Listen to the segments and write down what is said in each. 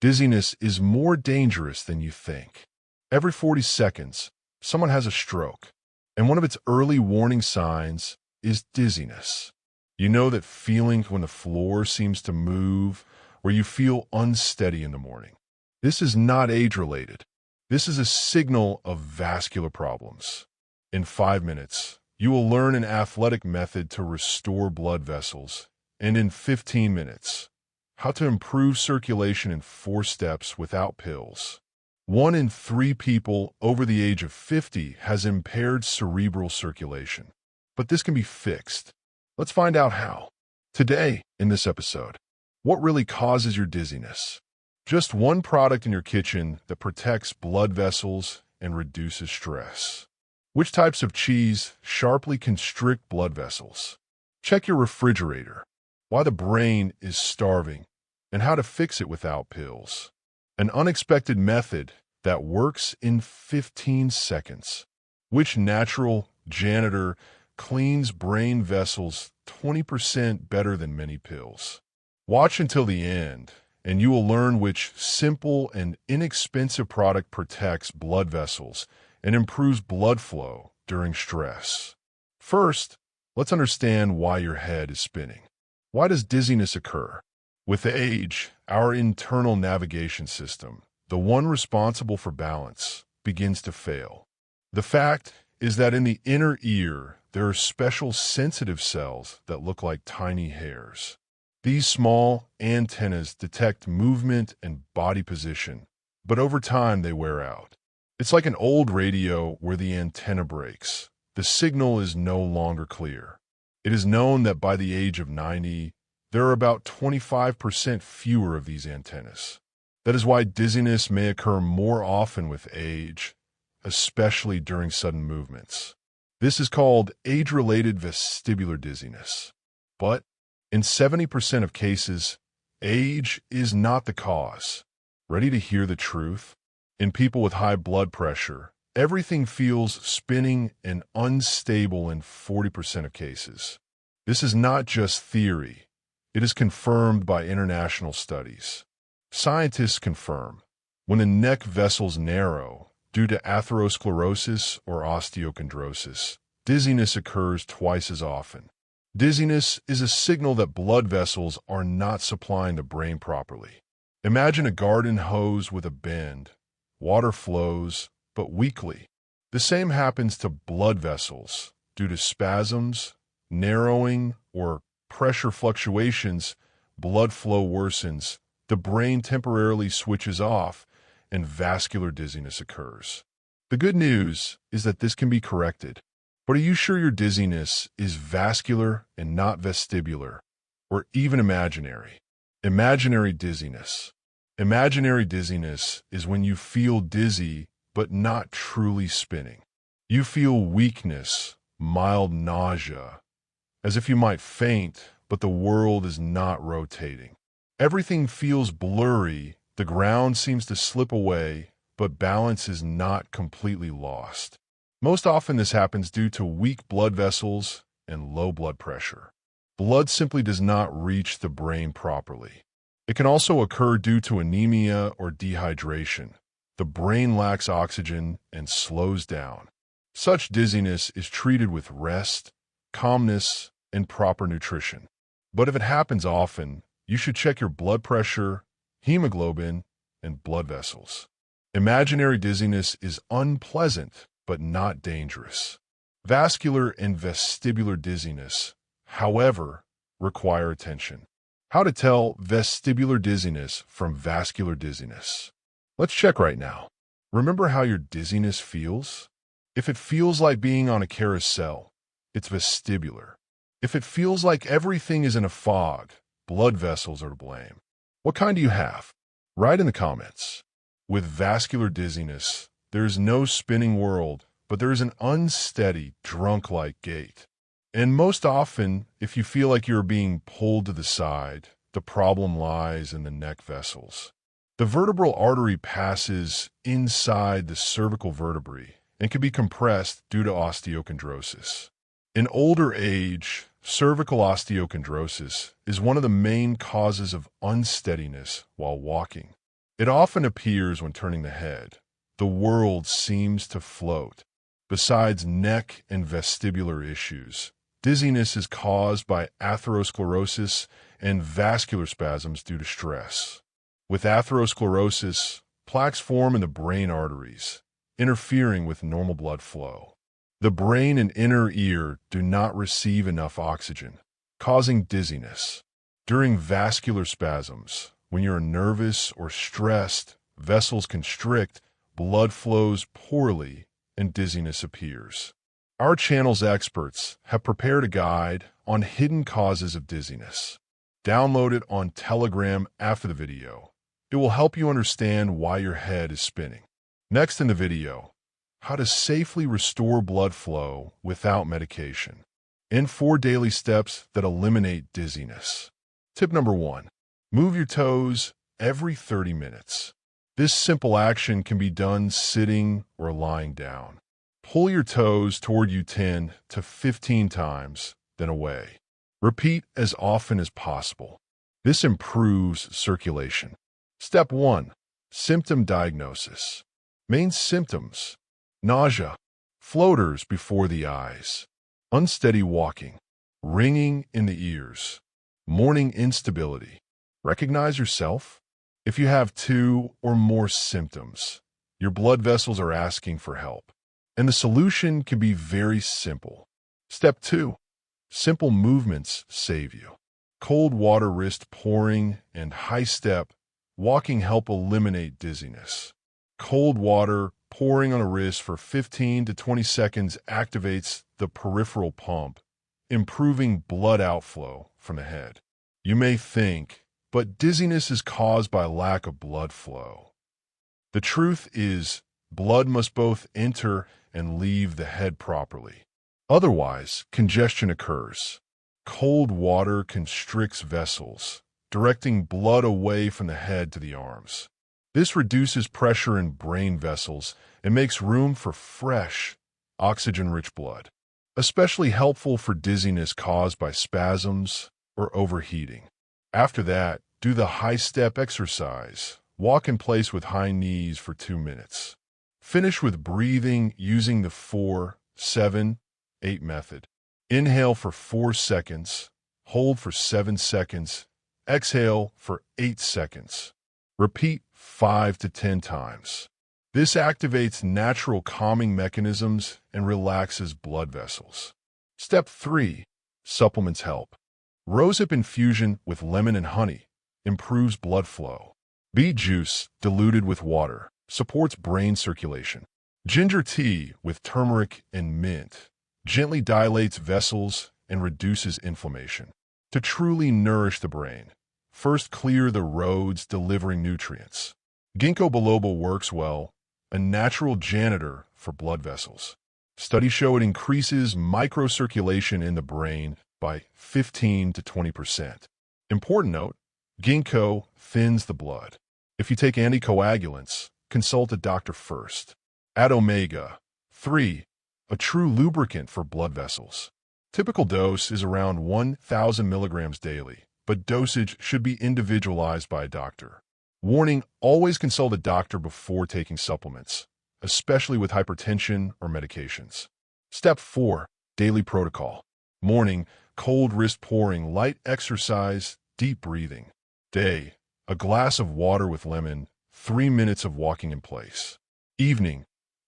Dizziness is more dangerous than you think. Every 40 seconds, someone has a stroke, and one of its early warning signs is dizziness. You know that feeling when the floor seems to move, or you feel unsteady in the morning. This is not age-related. This is a signal of vascular problems. In 5 minutes, you will learn an athletic method to restore blood vessels, and in 15 minutes, how to improve circulation in 4 steps without pills. 1 in 3 people over the age of 50 has impaired cerebral circulation. But this can be fixed. Let's find out how. Today, in this episode, what really causes your dizziness? Just one product in your kitchen that protects blood vessels and reduces stress. Which types of cheese sharply constrict blood vessels? Check your refrigerator. Why the brain is starving, and how to fix it without pills. An unexpected method that works in 15 seconds. Which natural janitor cleans brain vessels 20% better than many pills? Watch until the end, and you will learn which simple and inexpensive product protects blood vessels and improves blood flow during stress. First, let's understand why your head is spinning. Why does dizziness occur? With age, our internal navigation system, the one responsible for balance, begins to fail. The fact is that in the inner ear, there are special sensitive cells that look like tiny hairs. These small antennas detect movement and body position, but over time they wear out. It's like an old radio where the antenna breaks. The signal is no longer clear. It is known that by the age of 90, there are about 25% fewer of these antennas. That is why dizziness may occur more often with age, especially during sudden movements. This is called age-related vestibular dizziness. But in 70% of cases, age is not the cause. Ready to hear the truth? In people with high blood pressure, everything feels spinning and unstable in 40% of cases. This is not just theory. It is confirmed by international studies. Scientists confirm when the neck vessels narrow due to atherosclerosis or osteochondrosis, dizziness occurs twice as often. Dizziness is a signal that blood vessels are not supplying the brain properly. Imagine a garden hose with a bend. Water flows, but weakly. The same happens to blood vessels due to spasms, narrowing, or pressure fluctuations. Blood flow worsens, the brain temporarily switches off, and vascular dizziness occurs. The good news is that this can be corrected. But are you sure your dizziness is vascular and not vestibular, or even imaginary? Imaginary dizziness. Imaginary dizziness is when you feel dizzy but not truly spinning. You feel weakness, mild nausea, as if you might faint, but the world is not rotating. Everything feels blurry, the ground seems to slip away, but balance is not completely lost. Most often this happens due to weak blood vessels and low blood pressure. Blood simply does not reach the brain properly. It can also occur due to anemia or dehydration. The brain lacks oxygen and slows down. Such dizziness is treated with rest, calmness, and proper nutrition. But if it happens often, you should check your blood pressure, hemoglobin, and blood vessels. Imaginary dizziness is unpleasant, but not dangerous. Vascular and vestibular dizziness, however, require attention. How to tell vestibular dizziness from vascular dizziness. Let's check right now. Remember how your dizziness feels? If it feels like being on a carousel, it's vestibular. If it feels like everything is in a fog, blood vessels are to blame. What kind do you have? Write in the comments. With vascular dizziness, there is no spinning world, but there is an unsteady, drunk-like gait. And most often, if you feel like you're being pulled to the side, the problem lies in the neck vessels. The vertebral artery passes inside the cervical vertebrae and can be compressed due to osteochondrosis. In older age, cervical osteochondrosis is one of the main causes of unsteadiness while walking. It often appears when turning the head. The world seems to float. Besides neck and vestibular issues, dizziness is caused by atherosclerosis and vascular spasms due to stress. With atherosclerosis, plaques form in the brain arteries, interfering with normal blood flow. The brain and inner ear do not receive enough oxygen, causing dizziness. During vascular spasms, when you're nervous or stressed, vessels constrict, blood flows poorly, and dizziness appears. Our channel's experts have prepared a guide on hidden causes of dizziness. Download it on Telegram after the video. It will help you understand why your head is spinning. Next in the video, how to safely restore blood flow without medication. And 4 daily steps that eliminate dizziness. Tip number 1. Move your toes every 30 minutes. This simple action can be done sitting or lying down. Pull your toes toward you 10 to 15 times, then away. Repeat as often as possible. This improves circulation. Step 1. Symptom diagnosis. Main symptoms: nausea, floaters before the eyes, unsteady walking, ringing in the ears, morning instability. Recognize yourself? If you have 2 or more symptoms, your blood vessels are asking for help. And the solution can be very simple. Step 2. Simple movements save you. Cold water wrist pouring and high-step walking help eliminate dizziness. Cold water pouring on a wrist for 15 to 20 seconds activates the peripheral pump, improving blood outflow from the head. You may think, but dizziness is caused by lack of blood flow. The truth is, blood must both enter and leave the head properly. Otherwise, congestion occurs. Cold water constricts vessels, directing blood away from the head to the arms. This reduces pressure in brain vessels and makes room for fresh, oxygen-rich blood, especially helpful for dizziness caused by spasms or overheating. After that, do the high-step exercise. Walk in place with high knees for 2 minutes. Finish with breathing using the 4-7-8 method. Inhale for 4 seconds, hold for 7 seconds, exhale for 8 seconds. Repeat 5 to 10 times. This activates natural calming mechanisms and relaxes blood vessels. Step 3. Supplements help. Rosehip infusion with lemon and honey improves blood flow. Beet juice diluted with water supports brain circulation. Ginger tea with turmeric and mint gently dilates vessels and reduces inflammation. To truly nourish the brain, first clear the roads delivering nutrients. Ginkgo biloba works well, a natural janitor for blood vessels. Studies show it increases microcirculation in the brain by 15 to 20%. Important note, ginkgo thins the blood. If you take anticoagulants, consult a doctor first. Add omega-3, a true lubricant for blood vessels. Typical dose is around 1,000 milligrams daily, but dosage should be individualized by a doctor. Warning, always consult a doctor before taking supplements, especially with hypertension or medications. Step 4. Daily protocol. Morning, cold wrist pouring, light exercise, deep breathing. Day, a glass of water with lemon, 3 minutes of walking in place. Evening,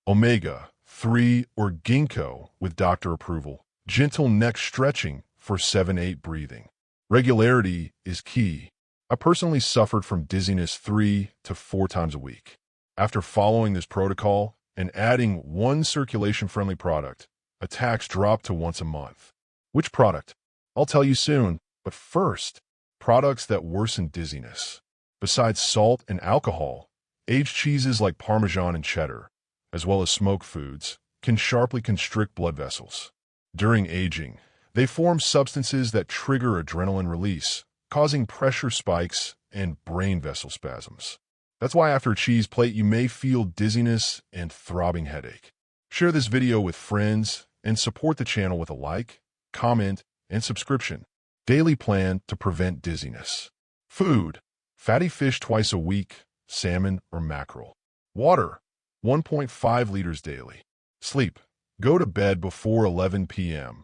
omega-3 or ginkgo with doctor approval. Gentle neck stretching for 7-8 breathing. Regularity is key. I personally suffered from dizziness 3 to 4 times a week. After following this protocol and adding one circulation-friendly product, attacks dropped to once a month. Which product? I'll tell you soon, but first, products that worsen dizziness. Besides salt and alcohol, aged cheeses like Parmesan and cheddar, as well as smoked foods, can sharply constrict blood vessels. During aging, they form substances that trigger adrenaline release, causing pressure spikes and brain vessel spasms. That's why after a cheese plate you may feel dizziness and throbbing headache. Share this video with friends and support the channel with a like, comment, and subscription. Daily plan to prevent dizziness. Food. Fatty fish twice a week, salmon, or mackerel. Water, 1.5 liters daily. Sleep, go to bed before 11 p.m.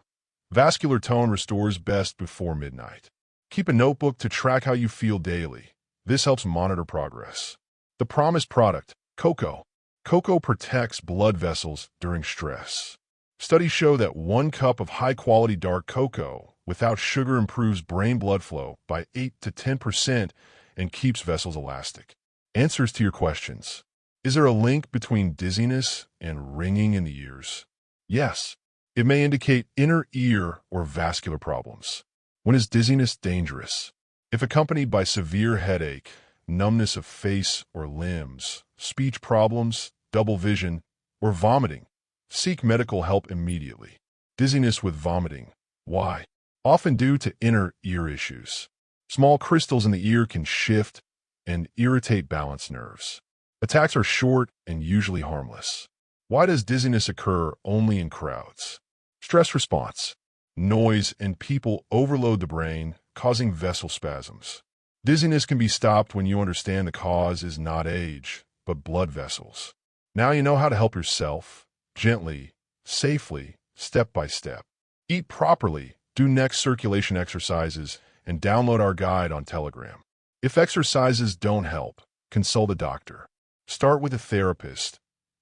Vascular tone restores best before midnight. Keep a notebook to track how you feel daily. This helps monitor progress. The promised product, cocoa. Cocoa protects blood vessels during stress. Studies show that 1 cup of high-quality dark cocoa without sugar improves brain blood flow by 8 to 10% and keeps vessels elastic. Answers to your questions. Is there a link between dizziness and ringing in the ears? Yes. It may indicate inner ear or vascular problems. When is dizziness dangerous? If accompanied by severe headache, numbness of face or limbs, speech problems, double vision, or vomiting, seek medical help immediately. Dizziness with vomiting. Why? Often due to inner ear issues. Small crystals in the ear can shift and irritate balance nerves. Attacks are short and usually harmless. Why does dizziness occur only in crowds? Stress response. Noise and people overload the brain, causing vessel spasms. Dizziness can be stopped when you understand the cause is not age, but blood vessels. Now you know how to help yourself, gently, safely, step by step. Eat properly, do next circulation exercises, and download our guide on Telegram. If exercises don't help, consult a doctor. Start with a therapist.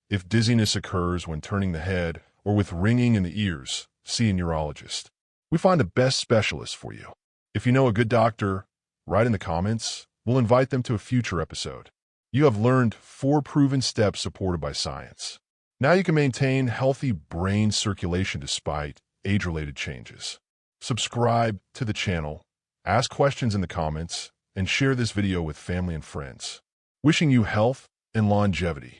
If dizziness occurs when turning the head or with ringing in the ears, see a neurologist. We find the best specialist for you. If you know a good doctor, write in the comments. We'll invite them to a future episode. You have learned 4 proven steps supported by science. Now you can maintain healthy brain circulation despite age-related changes. Subscribe to the channel, ask questions in the comments, and share this video with family and friends. Wishing you health and longevity.